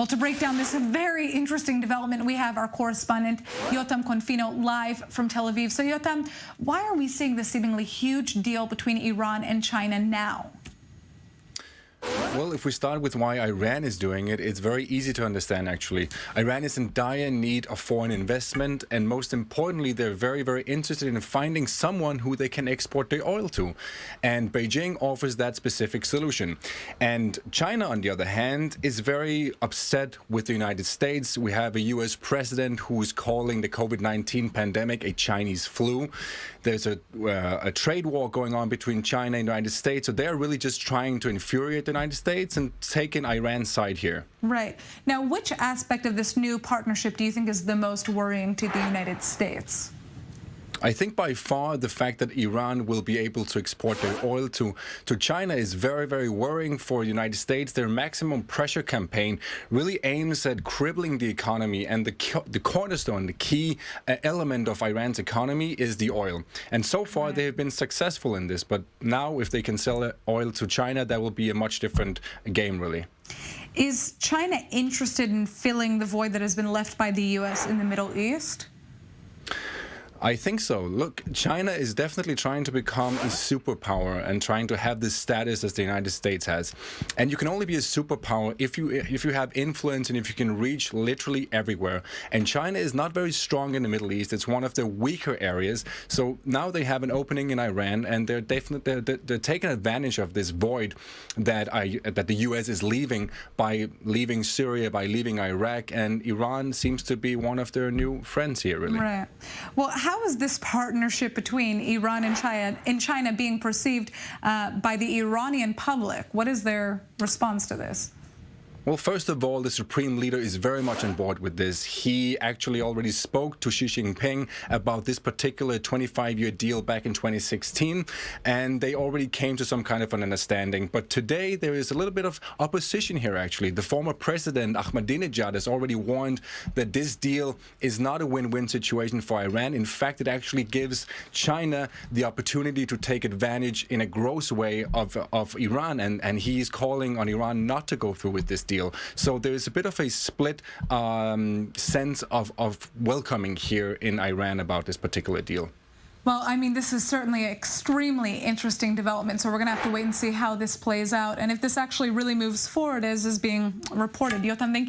Well, to break down this very interesting development, we have our correspondent, Yotam Confino, live from Tel Aviv. So, Yotam, why are we seeing this seemingly huge deal between Iran and China now? Well, if we start with why Iran is doing it, it's very easy to understand, actually. Iran is in dire need of foreign investment, and most importantly, they're very, very interested in finding someone who they can export their oil to. And Beijing offers that specific solution. And China, on the other hand, is very upset with the United States. We have a U.S. president who's calling the COVID-19 pandemic a Chinese flu. There's a trade war going on between China and the United States, so they're really just trying to infuriate the United States and taking Iran's side here. Right. Now, which aspect of this new partnership do you think is the most worrying to the United States? I think by far the fact that Iran will be able to export their oil to China is very, very worrying for the United States. Their maximum pressure campaign really aims at crippling the economy, and the cornerstone, the key element of Iran's economy is the oil. And so far they have been successful in this, but now if they can sell oil to China, that will be a much different game, really. Is China interested in filling the void that has been left by the U.S. in the Middle East? I think so. Look, China is definitely trying to become a superpower and trying to have this status as the United States has. And you can only be a superpower if you have influence and if you can reach literally everywhere. And China is not very strong in the Middle East. It's one of the weaker areas. So now they have an opening in Iran, and they're taking advantage of this void that the U.S. is leaving by leaving Syria, by leaving Iraq, and Iran seems to be one of their new friends here, really. Right. Well, how is this partnership between Iran and China being perceived by the Iranian public? What is their response to this? Well, first of all, the supreme leader is very much on board with this. He actually already spoke to Xi Jinping about this particular 25-year deal back in 2016, and they already came to some kind of an understanding. But today, there is a little bit of opposition here, actually. The former president, Ahmadinejad, has already warned that this deal is not a win-win situation for Iran. In fact, it actually gives China the opportunity to take advantage in a gross way of Iran, and he is calling on Iran not to go through with this deal. So there is a bit of a split sense of welcoming here in Iran about this particular deal. Well, I mean, this is certainly an extremely interesting development, so we're going to have to wait and see how this plays out and if this actually really moves forward as is being reported. Yotam, thank you.